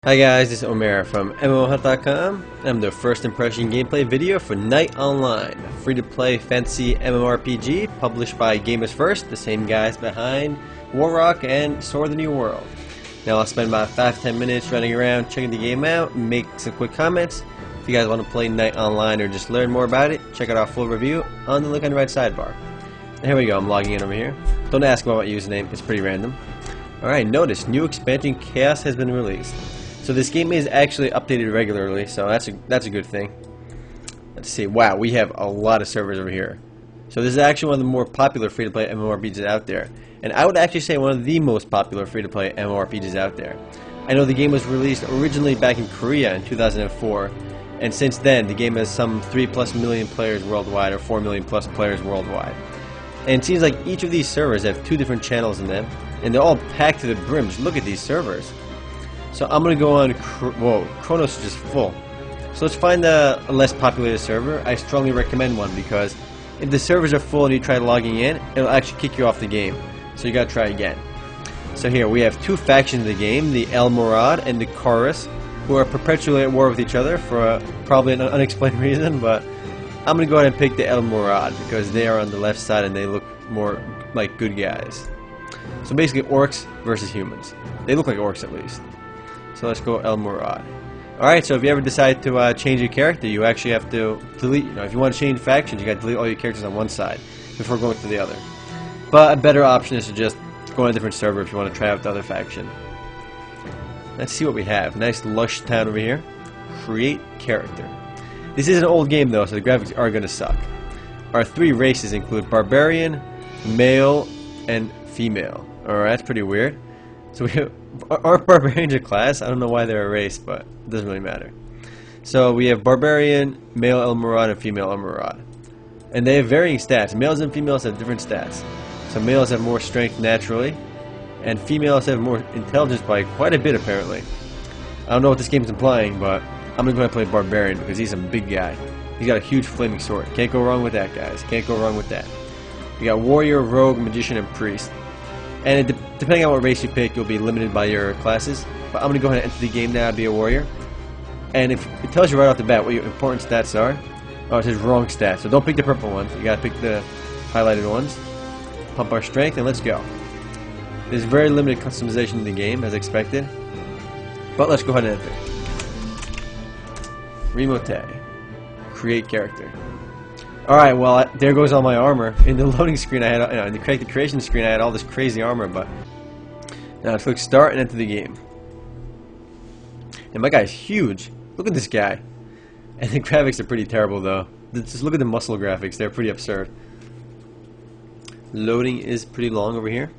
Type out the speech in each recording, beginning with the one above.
Hi guys, this is Omer from MMOHunt.com. I'm the first impression gameplay video for Knight Online, a free-to-play fantasy MMORPG published by Gamers First, the same guys behind Warrock and Sword of the New World. Now I'll spend about 5-10 minutes running around checking the game out and make some quick comments. If you guys want to play Knight Online or just learn more about it, check out our full review on the link on the right sidebar. And here we go, I'm logging in over here. Don't ask about my username, it's pretty random. Alright, notice new expansion Chaos has been released. So this game is actually updated regularly, so that's a good thing. Let's see. Wow, we have a lot of servers over here. So this is actually one of the more popular free-to-play MMORPGs out there. And I would actually say one of the most popular free-to-play MMORPGs out there. I know the game was released originally back in Korea in 2004, and since then the game has some 3+ million players worldwide, or 4 million plus players worldwide. And it seems like each of these servers have 2 different channels in them, and they're all packed to the brim. Just look at these servers. So I'm going to go on, whoa, Kronos is just full. So let's find a less populated server. I strongly recommend one because if the servers are full and you try logging in, it'll actually kick you off the game. So you got to try again. So here we have 2 factions in the game, the El Morad and the Chorus, who are perpetually at war with each other for probably an unexplained reason, but I'm going to go ahead and pick the El Morad because they are on the left side and they look more like good guys. So basically orcs versus humans. They look like orcs at least. So let's go El Morad. Alright, so if you ever decide to change your character, you actually have to delete, if you want to change factions, you got to delete all your characters on one side before going to the other. But a better option is to just go on a different server if you want to try out the other faction. Let's see what we have. Nice lush town over here. Create character. This is an old game though, so the graphics are going to suck. Our 3 races include Barbarian, Male, and Female. Alright, that's pretty weird. So we have, aren't Barbarians a class? I don't know why they're a race, but it doesn't really matter. So we have Barbarian, Male El Morad, and Female El Morad. And they have varying stats. Males and females have different stats. So males have more strength naturally, and females have more intelligence by quite a bit apparently. I don't know what this game is implying, but I'm going to play Barbarian because he's a big guy. He's got a huge flaming sword. Can't go wrong with that, guys. Can't go wrong with that. We got Warrior, Rogue, Magician, and Priest. And depending on what race you pick, you'll be limited by your classes. But I'm going to go ahead and enter the game now and be a warrior. And if it tells you right off the bat what your important stats are. Oh, it says wrong stats. So don't pick the purple ones. You got to pick the highlighted ones. Pump our strength and let's go. There's very limited customization in the game, as expected. But let's go ahead and enter. Remote. Create character. Alright, well, there goes all my armor. In the loading screen I had, in the character creation screen I had all this crazy armor, but now let's click start and enter the game. And my guy's huge. Look at this guy. And the graphics are pretty terrible though. Just look at the muscle graphics, they're pretty absurd. Loading is pretty long over here.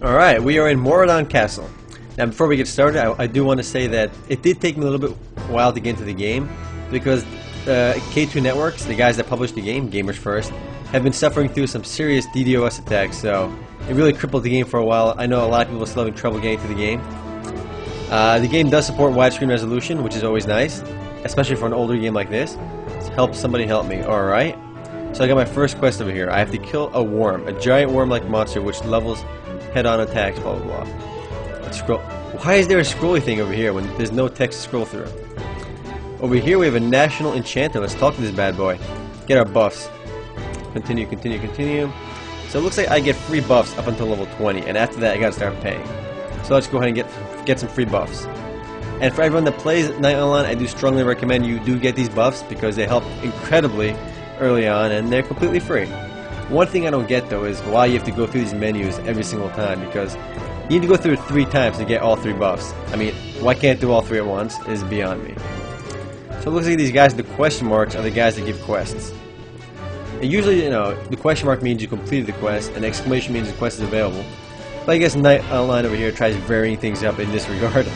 Alright, we are in Moradon Castle. Now before we get started, I do want to say that it did take me a little bit while to get into the game because K2 Networks, the guys that published the game, Gamers First, have been suffering through some serious DDoS attacks, so it really crippled the game for a while. I know a lot of people are still having trouble getting to the game. The game does support widescreen resolution, which is always nice, especially for an older game like this. Help somebody help me. Alright, so I got my first quest over here. I have to kill a worm, a giant worm-like monster which levels head-on attacks, blah blah blah. Let's scroll. Why is there a scrolly thing over here when there's no text to scroll through? Over here we have a national enchanter. Let's talk to this bad boy. Get our buffs. Continue. So it looks like I get free buffs up until level 20, and after that I gotta start paying. So let's go ahead and get some free buffs. And for everyone that plays Knight Online, I do strongly recommend you do get these buffs because they help incredibly early on, and they're completely free. One thing I don't get though is why you have to go through these menus every single time, because you need to go through it 3 times to get all 3 buffs. I mean, why can't do all 3 at once is beyond me. So it looks like these guys with the question marks are the guys that give quests. And usually, the question mark means you completed the quest, and exclamation means the quest is available. But I guess Knight Online over here tries varying things up in this regard.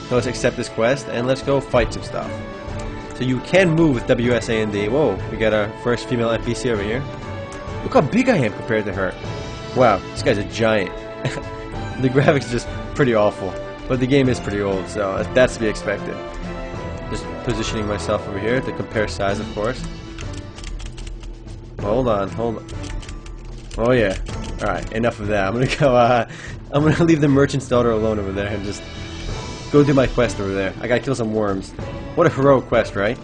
So let's accept this quest, and let's go fight some stuff. So you can move with WSAND. Whoa, we got our first female NPC over here. Look how big I am compared to her. Wow, this guy's a giant. The graphics are just pretty awful. But the game is pretty old, so that's to be expected. Just positioning myself over here to compare size, of course. Hold on. Oh yeah. Alright, enough of that. I'm gonna go I'm gonna leave the merchant's daughter alone over there and just go do my quest over there. I gotta kill some worms. What a heroic quest, right?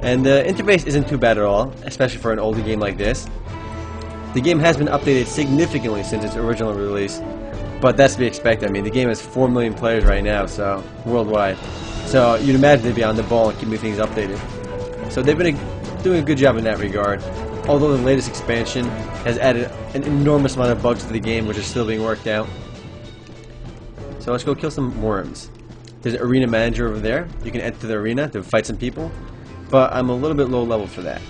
And the interface isn't too bad at all, especially for an older game like this. The game has been updated significantly since its original release, but that's to be expected. I mean, the game has 4 million players right now, so worldwide. So you'd imagine they'd be on the ball and keeping things updated. So they've been doing a good job in that regard. Although the latest expansion has added an enormous amount of bugs to the game, which are still being worked out. So let's go kill some worms. There's an arena manager over there. You can enter the arena to fight some people, but I'm a little bit low level for that.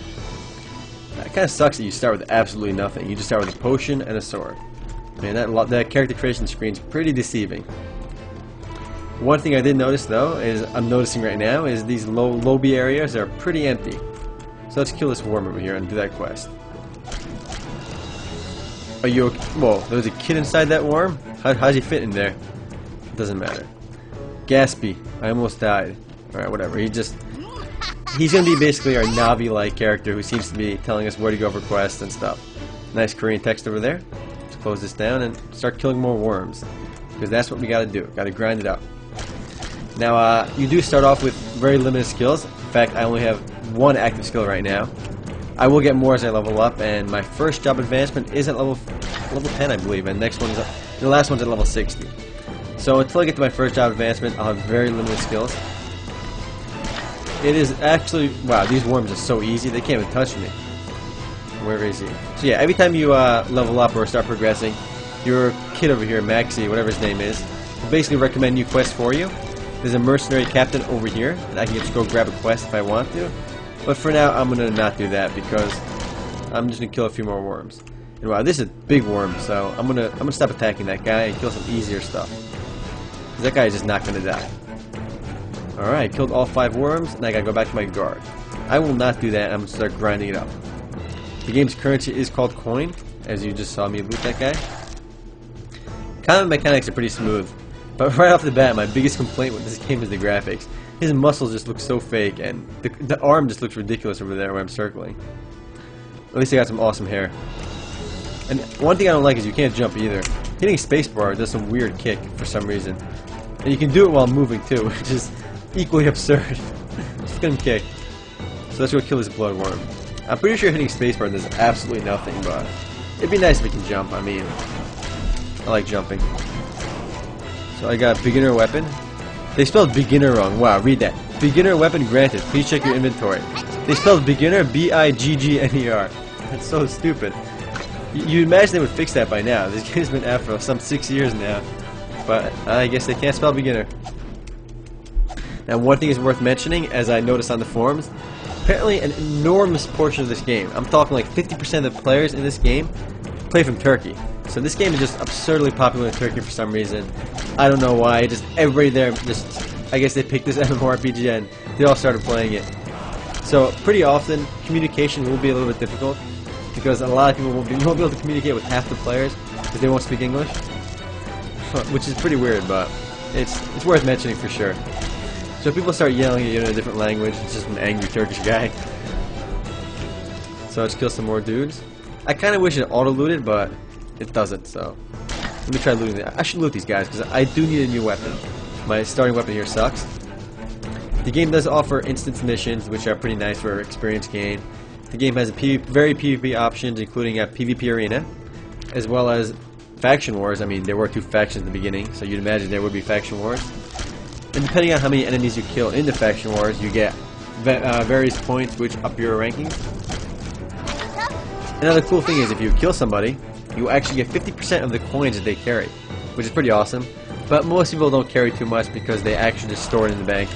It kind of sucks that you start with absolutely nothing. You just start with a potion and a sword. Man, that character creation screen's pretty deceiving. One thing I did notice though, I'm noticing right now, is these low lobby areas are pretty empty. So let's kill this worm over here and do that quest. Are you okay? Whoa, there's a kid inside that worm? How's he fit in there? It doesn't matter. Gaspy, I almost died. Alright, whatever. He's gonna be basically our Navi-like character who seems to be telling us where to go for quests and stuff. Nice Korean text over there. Let's close this down and start killing more worms. Because that's what we gotta do. Gotta grind it up. Now, you do start off with very limited skills. In fact, I only have 1 active skill right now. I will get more as I level up, and my first job advancement is at level 10, I believe, and the last one's at level 60. So until I get to my first job advancement, I'll have very limited skills. It is actually, wow, these worms are so easy, they can't even touch me. Where is he? So yeah, every time you level up or start progressing, your kid over here, Maxie, whatever his name is, will basically recommend new quests for you. There's a mercenary captain over here, and I can just go grab a quest if I want to. But for now, I'm gonna not do that because I'm just gonna kill a few more worms. And wow, this is a big worm, so I'm gonna stop attacking that guy and kill some easier stuff. Because that guy is just not gonna die. Alright, killed all 5 worms, and I gotta go back to my guard. I will not do that, I'm gonna start grinding it up. The game's currency is called coin, as you just saw me loot that guy. Combat mechanics are pretty smooth, but right off the bat, my biggest complaint with this game is the graphics. His muscles just look so fake, and the arm just looks ridiculous over there where I'm circling. At least I got some awesome hair. And one thing I don't like is you can't jump either. Hitting spacebar does some weird kick for some reason. And you can do it while moving too, which is equally absurd. Just couldn't kick. So let's go kill this blood worm. I'm pretty sure hitting spacebar does absolutely nothing, but it'd be nice if we can jump. I mean, I like jumping. So I got beginner weapon. They spelled beginner wrong. Wow, read that. Beginner weapon granted. Please check your inventory. They spelled beginner B-I-G-G-N-E-R. That's so stupid. You imagine they would fix that by now. This game's been out for some 6 years now. But I guess they can't spell beginner. Now one thing is worth mentioning, as I noticed on the forums, apparently an enormous portion of this game, I'm talking like 50% of the players in this game, play from Turkey. So this game is just absurdly popular in Turkey for some reason. I don't know why, just everybody there I guess they picked this MMORPG and they all started playing it. So pretty often, communication will be a little bit difficult because a lot of people won't be able to communicate with half the players because they won't speak English. Which is pretty weird, but it's worth mentioning for sure. So if people start yelling at you in a different language, it's just an angry Turkish guy. So let's kill some more dudes. I kind of wish it auto-looted, but it doesn't, so let me try looting it. I should loot these guys, because I do need a new weapon. My starting weapon here sucks. The game does offer instance missions, which are pretty nice for experience gain. The game has very PvP options, including a PvP arena, as well as faction wars. I mean, there were 2 factions in the beginning, so you'd imagine there would be faction wars. And depending on how many enemies you kill in the faction wars, you get various points which up your rankings. Another cool thing is if you kill somebody, you actually get 50% of the coins that they carry, which is pretty awesome. But most people don't carry too much because they actually just store it in the bank.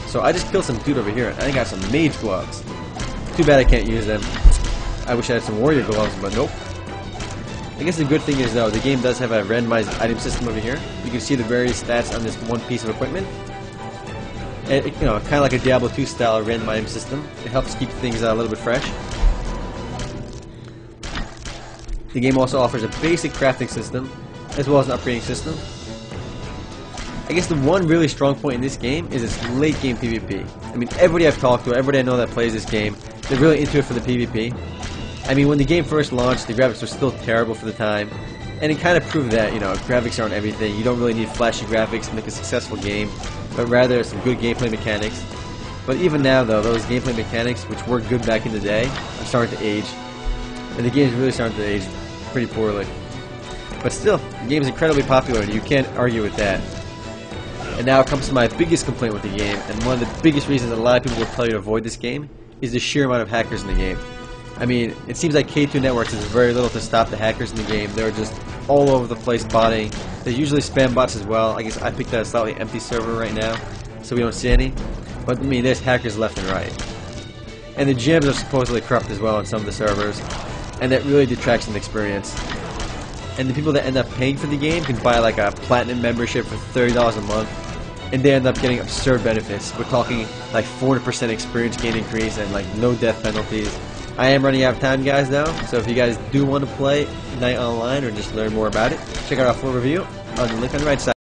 So I just killed some dude over here, and I got some mage gloves. Too bad I can't use them. I wish I had some warrior gloves, but nope. I guess the good thing is though, the game does have a randomized item system over here. You can see the various stats on this one piece of equipment. And you know, kind of like a Diablo 2 style random item system. It helps keep things a little bit fresh. The game also offers a basic crafting system, as well as an upgrading system. I guess the one really strong point in this game is its late game PvP. I mean, everybody I've talked to, everybody I know that plays this game, they're really into it for the PvP. I mean, when the game first launched, the graphics were still terrible for the time. And it kind of proved that, you know, graphics aren't everything. You don't really need flashy graphics to make a successful game, but rather some good gameplay mechanics. But even now, though, those gameplay mechanics, which were good back in the day, are starting to age. And the game's really starting to age pretty poorly. But still, the game is incredibly popular, and you can't argue with that. And now it comes to my biggest complaint with the game, and one of the biggest reasons that a lot of people would tell you to avoid this game, is the sheer amount of hackers in the game. I mean, it seems like K2 Networks does very little to stop the hackers in the game. They're just all over the place botting. There's usually spam bots as well. I guess I picked a slightly empty server right now, so we don't see any. But I mean, there's hackers left and right. And the gyms are supposedly corrupt as well on some of the servers, and that really detracts from the experience. And the people that end up paying for the game can buy like a platinum membership for $30 a month, and they end up getting absurd benefits. We're talking like 400% experience gain increase and like no death penalties. I am running out of time, guys, though, so if you guys do want to play Night Online or just learn more about it, check out our full review on the link on the right side.